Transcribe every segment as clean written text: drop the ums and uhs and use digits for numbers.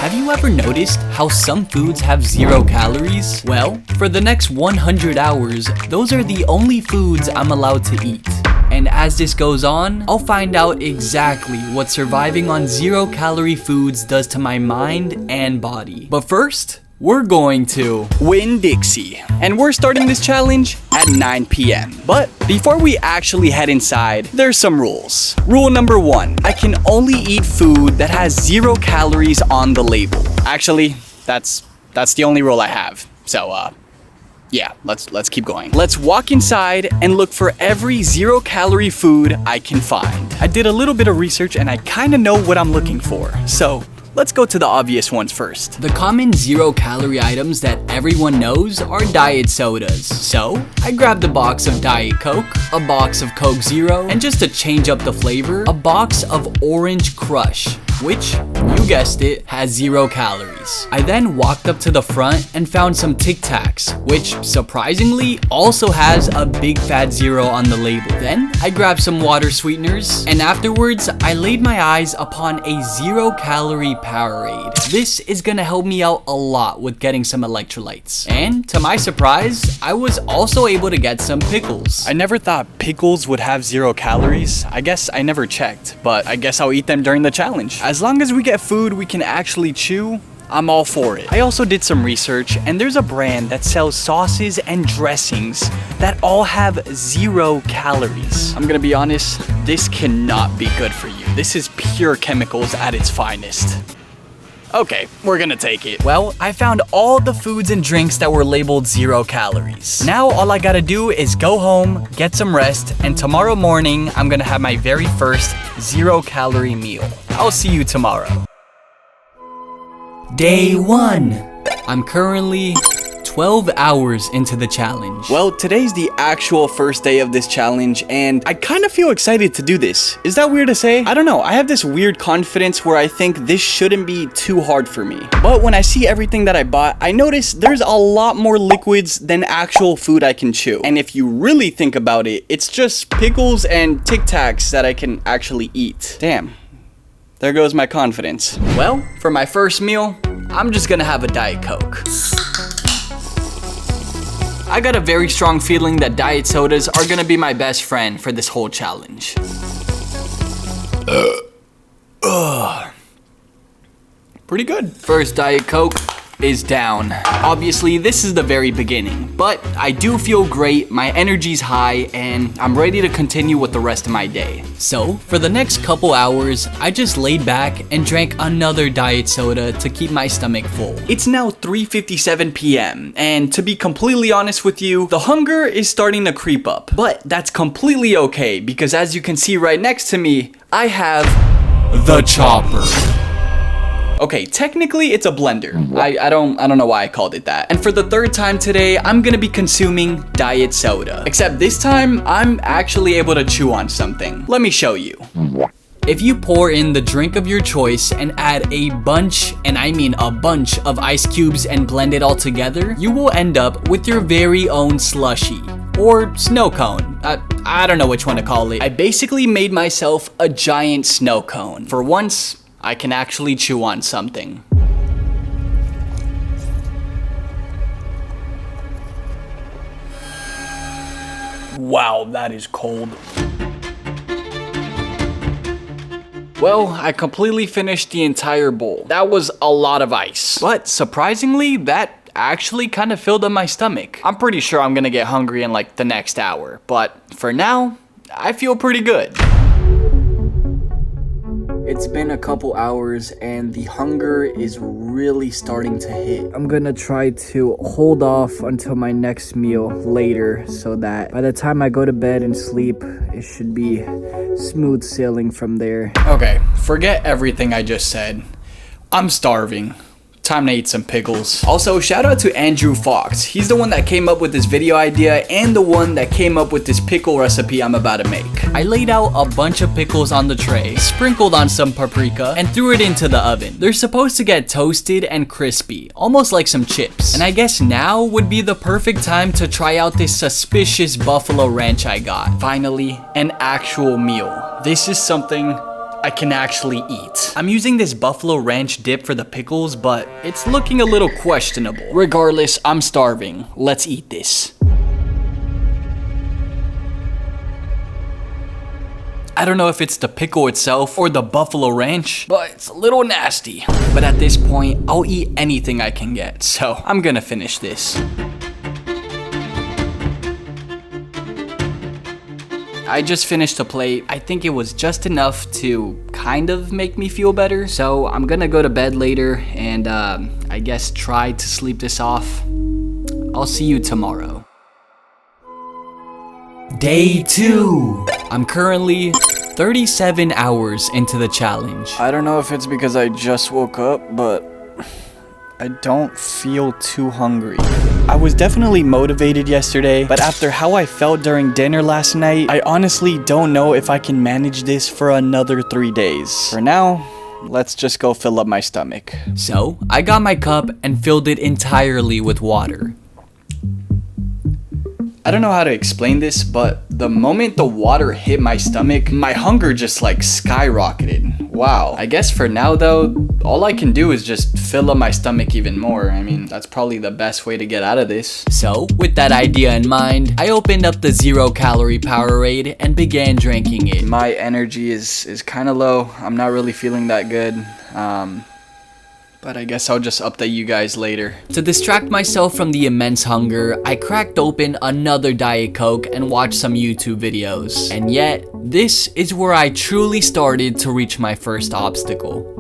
Have you ever noticed how some foods have 0 calories? Well, for the next 100 hours, those are the only foods I'm allowed to eat. And as this goes on, I'll find out exactly what surviving on 0 calorie foods does to my mind and body. But first, we're going to Winn-Dixie, and we're starting this challenge at 9 p.m. But before we actually head inside, there's some rules. Rule number 1, I can only eat food that has 0 calories on the label. Actually, that's the only rule I have. So, yeah, let's keep going. Let's walk inside and look for every 0 calorie food I can find. I did a little bit of research and I kind of know what I'm looking for. So, let's go to the obvious ones first. The common 0 calorie items that everyone knows are diet sodas. So, I grabbed a box of Diet Coke, a box of Coke Zero, and just to change up the flavor, a box of Orange Crush, which, you guessed it, has 0 calories. I then walked up to the front and found some Tic Tacs, which surprisingly also has a big fat 0 on the label. Then I grabbed some water sweeteners, and afterwards I laid my eyes upon a 0 calorie Powerade. This is gonna help me out a lot with getting some electrolytes. And to my surprise, I was also able to get some pickles. I never thought pickles would have 0 calories. I guess I never checked, but I guess I'll eat them during the challenge. As long as we get food we can actually chew, I'm all for it. I also did some research, and there's a brand that sells sauces and dressings that all have 0 calories. I'm gonna be honest, this cannot be good for you. This is pure chemicals at its finest. Okay, we're gonna take it. Well, I found all the foods and drinks that were labeled 0 calories. Now all I gotta do is go home, get some rest, and tomorrow morning I'm gonna have my very first 0 calorie meal. I'll see you tomorrow. Day 1. I'm currently 12 hours into the challenge. Well, today's the actual first day of this challenge, and I kind of feel excited to do this. Is that weird to say? I don't know. I have this weird confidence where I think this shouldn't be too hard for me. But when I see everything that I bought, I notice there's a lot more liquids than actual food I can chew. And if you really think about it, it's just pickles and Tic Tacs that I can actually eat. Damn. There goes my confidence. Well, for my first meal, I'm just gonna have a Diet Coke. I got a very strong feeling that diet sodas are gonna be my best friend for this whole challenge. Pretty good. First Diet Coke is down. Obviously, this is the very beginning, but I do feel great, my energy's high, and I'm ready to continue with the rest of my day. So, for the next couple hours, I just laid back and drank another diet soda to keep my stomach full. It's now 3:57 p.m., and to be completely honest with you, the hunger is starting to creep up. But that's completely okay, because as you can see right next to me, I have the chopper. Okay, technically it's a blender. I don't know why I called it that. And for the 3rd time today, I'm gonna be consuming diet soda. Except this time, I'm actually able to chew on something. Let me show you. If you pour in the drink of your choice and add a bunch, and I mean a bunch, of ice cubes and blend it all together, you will end up with your very own slushie. Or snow cone. I don't know which one to call it. I basically made myself a giant snow cone. For once, I can actually chew on something. Wow, that is cold. Well, I completely finished the entire bowl. That was a lot of ice. But surprisingly, that actually kind of filled up my stomach. I'm pretty sure I'm gonna get hungry in like the next hour. But for now, I feel pretty good. It's been a couple hours and the hunger is really starting to hit. I'm gonna try to hold off until my next meal later so that by the time I go to bed and sleep, it should be smooth sailing from there. Okay, forget everything I just said. I'm starving. Time to eat some pickles. Also, shout out to Andrew Fox. He's the one that came up with this video idea and the one that came up with this pickle recipe I'm about to make. I laid out a bunch of pickles on the tray, sprinkled on some paprika, and threw it into the oven. They're supposed to get toasted and crispy, almost like some chips. And I guess now would be the perfect time to try out this suspicious buffalo ranch I got. Finally, an actual meal. This is something I can actually eat. I'm using this buffalo ranch dip for the pickles, but it's looking a little questionable. Regardless, I'm starving. Let's eat this. I don't know if it's the pickle itself or the buffalo ranch, but it's a little nasty. But at this point, I'll eat anything I can get, so I'm gonna finish this. I just finished a plate. I think it was just enough to kind of make me feel better, so I'm gonna go to bed later and I guess try to sleep this off. I'll see you tomorrow. Day 2. I'm currently 37 hours into the challenge. I don't know if it's because I just woke up, but I don't feel too hungry. I was definitely motivated yesterday, but after how I felt during dinner last night, I honestly don't know if I can manage this for another 3 days. For now, let's just go fill up my stomach. So, I got my cup and filled it entirely with water. I don't know how to explain this, but the moment the water hit my stomach, my hunger just like skyrocketed. Wow. I guess for now though, all I can do is just fill up my stomach even more. I mean, that's probably the best way to get out of this. So, with that idea in mind, I opened up the 0-calorie Powerade and began drinking it. My energy is kind of low. I'm not really feeling that good. But I guess I'll just update you guys later. To distract myself from the immense hunger, I cracked open another Diet Coke and watched some YouTube videos. And yet, this is where I truly started to reach my first obstacle.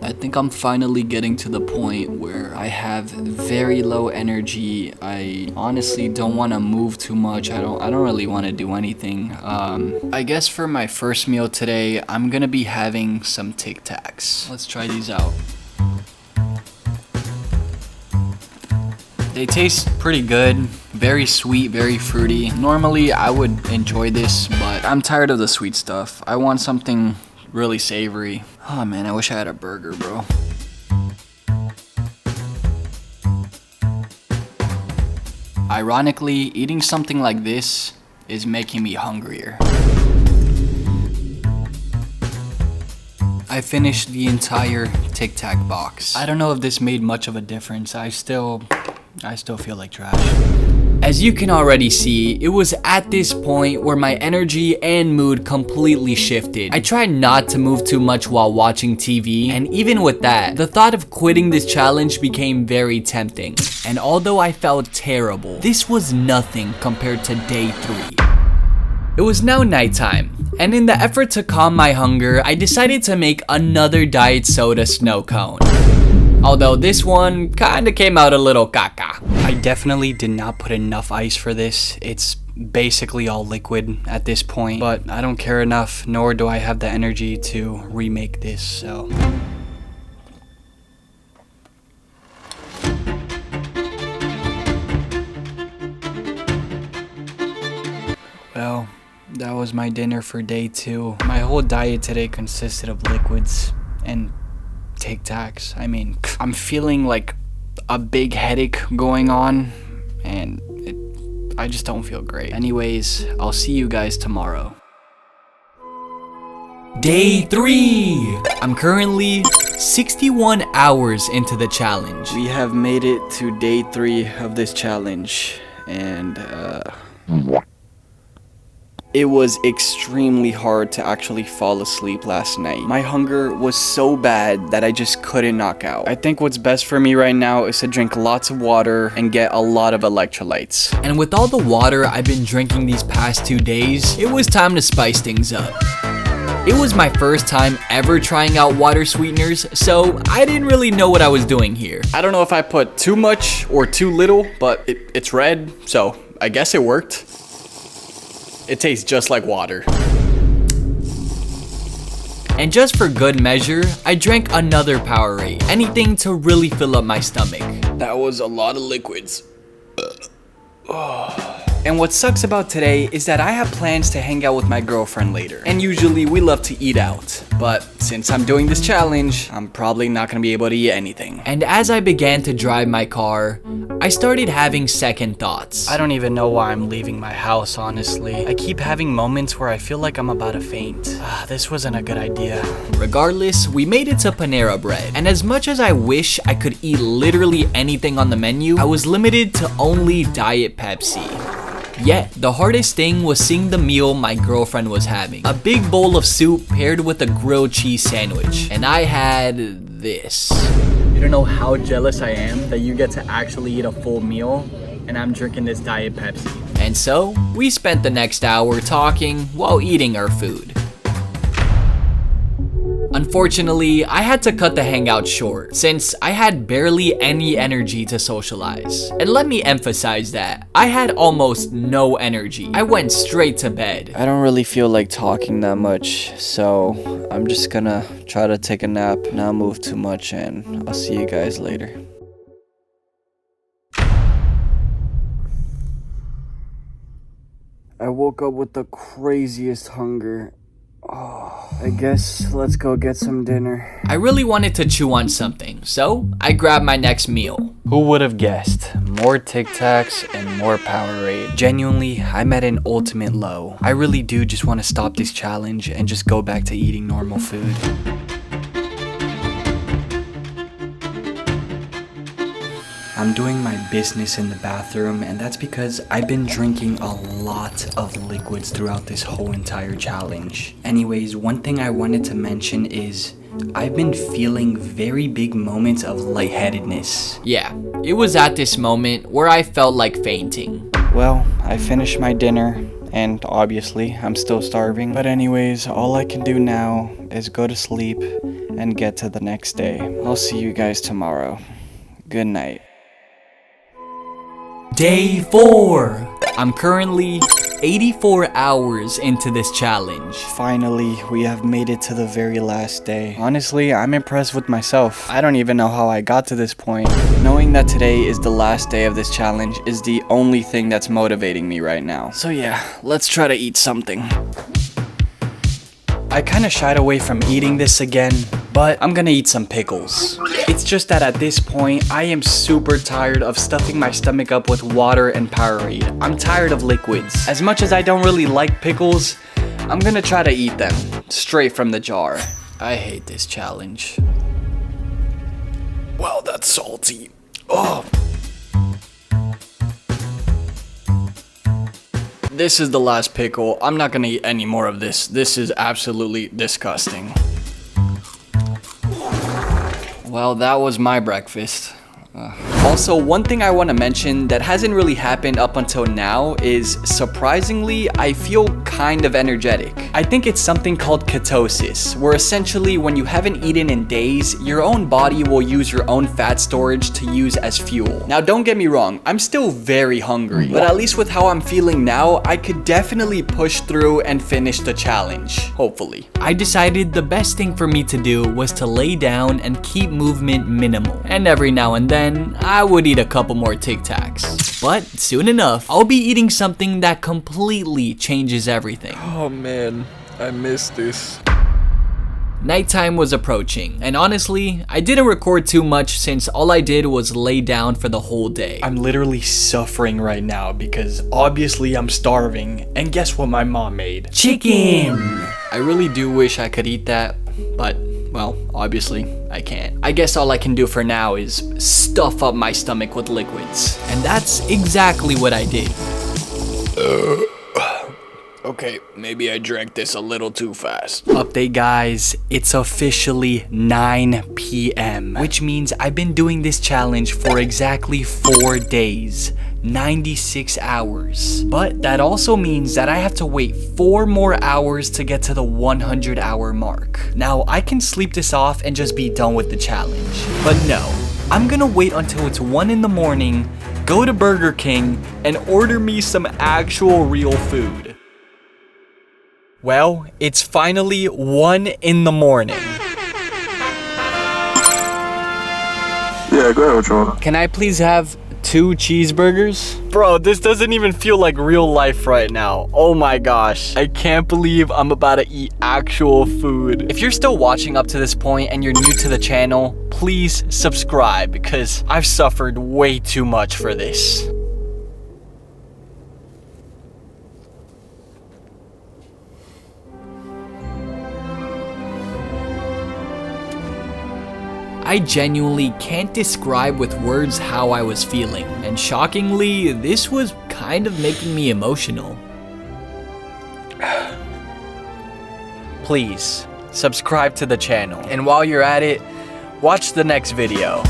I think I'm finally getting to the point where I have very low energy. I honestly don't want to move too much. I don't really want to do anything. I guess for my first meal today, I'm gonna be having some Tic Tacs. Let's try these out. They taste pretty good, very sweet, very fruity. Normally I would enjoy this, but I'm tired of the sweet stuff. I want something really savory. Oh man, I wish I had a burger, bro. Ironically, eating something like this is making me hungrier. I finished the entire Tic Tac box. I don't know if this made much of a difference. I still feel like trash. As you can already see, it was at this point where my energy and mood completely shifted. I tried not to move too much while watching TV, and even with that, the thought of quitting this challenge became very tempting. And although I felt terrible, this was nothing compared to day 3. It was now nighttime, and in the effort to calm my hunger, I decided to make another diet soda snow cone. Although this one kinda came out a little caca. I definitely did not put enough ice for this. It's basically all liquid at this point, but I don't care enough, nor do I have the energy to remake this, so. Well, that was my dinner for day 2. My whole diet today consisted of liquids and Tic Tacs. I mean, I'm feeling like a big headache going on, and I just don't feel great. Anyways, I'll see you guys tomorrow. Day 3! I'm currently 61 hours into the challenge. We have made it to day 3 of this challenge, and it was extremely hard to actually fall asleep last night. My hunger was so bad that I just couldn't knock out. I think what's best for me right now is to drink lots of water and get a lot of electrolytes. And with all the water I've been drinking these past 2 days, it was time to spice things up. It was my first time ever trying out water sweeteners, so I didn't really know what I was doing here. I don't know if I put too much or too little, but it's red, so I guess it worked. It tastes just like water. And just for good measure, I drank another Powerade. Anything to really fill up my stomach. That was a lot of liquids. And what sucks about today is that I have plans to hang out with my girlfriend later. And usually we love to eat out. But since I'm doing this challenge, I'm probably not gonna be able to eat anything. And as I began to drive my car, I started having second thoughts. I don't even know why I'm leaving my house, honestly. I keep having moments where I feel like I'm about to faint. This wasn't a good idea. Regardless, we made it to Panera Bread, and as much as I wish I could eat literally anything on the menu, I was limited to only Diet Pepsi. Yet, the hardest thing was seeing the meal my girlfriend was having. A big bowl of soup paired with a grilled cheese sandwich, and I had this. You don't know how jealous I am that you get to actually eat a full meal, and I'm drinking this Diet Pepsi. And so, we spent the next hour talking while eating our food. Unfortunately, I had to cut the hangout short since I had barely any energy to socialize. And let me emphasize that I had almost no energy. I went straight to bed. I don't really feel like talking that much, so I'm just gonna try to take a nap, not move too much, and I'll see you guys later. I woke up with the craziest hunger. I guess let's go get some dinner. I really wanted to chew on something, so I grabbed my next meal. Who would have guessed? More Tic Tacs and more Powerade. Genuinely, I'm at an ultimate low. I really do just want to stop this challenge and just go back to eating normal food. I'm doing my business in the bathroom, and that's because I've been drinking a lot of liquids throughout this whole entire challenge. Anyways, one thing I wanted to mention is I've been feeling very big moments of lightheadedness. Yeah, it was at this moment where I felt like fainting. Well, I finished my dinner, and obviously I'm still starving. But anyways, all I can do now is go to sleep and get to the next day. I'll see you guys tomorrow. Good night. Day 4. I'm currently 84 hours into this challenge. Finally, we have made it to the very last day. Honestly, I'm impressed with myself. I don't even know how I got to this point. Knowing that today is the last day of this challenge is the only thing that's motivating me right now. So yeah, let's try to eat something. I kinda shied away from eating this again, but I'm gonna eat some pickles. It's just that at this point, I am super tired of stuffing my stomach up with water and Powerade. I'm tired of liquids. As much as I don't really like pickles, I'm gonna try to eat them straight from the jar. I hate this challenge. Wow, that's salty. Oh. This is the last pickle. I'm not gonna eat any more of this. This is absolutely disgusting. Well, that was my breakfast. Also, one thing I want to mention that hasn't really happened up until now is, surprisingly, I feel kind of energetic. I think it's something called ketosis, where essentially when you haven't eaten in days, your own body will use your own fat storage to use as fuel. Now, don't get me wrong, I'm still very hungry, but at least with how I'm feeling now, I could definitely push through and finish the challenge, hopefully. I decided the best thing for me to do was to lay down and keep movement minimal. And every now and then, I would eat a couple more Tic Tacs. But soon enough, I'll be eating something that completely changes everything. Oh man, I missed this. Nighttime was approaching, and honestly, I didn't record too much since all I did was lay down for the whole day. I'm literally suffering right now because obviously I'm starving, and guess what my mom made? Chicken! I really do wish I could eat that, but well, obviously I can't. I guess all I can do for now is stuff up my stomach with liquids. And that's exactly what I did. Okay, maybe I drank this a little too fast. Update guys, it's officially 9 p.m. which means I've been doing this challenge for exactly 4 days. 96 hours. But that also means that I have to wait 4 more hours to get to the 100-hour mark. Now, I can sleep this off and just be done with the challenge. But no, I'm gonna wait until it's 1 in the morning, go to Burger King, and order me some actual real food. Well, it's finally 1 in the morning. Yeah, go ahead, Sean. Can I please have 2 cheeseburgers? Bro, this doesn't even feel like real life right now. Oh my gosh. I can't believe I'm about to eat actual food. If you're still watching up to this point and you're new to the channel, please subscribe because I've suffered way too much for this. I genuinely can't describe with words how I was feeling, and shockingly, this was kind of making me emotional. Please, subscribe to the channel. And while you're at it, watch the next video.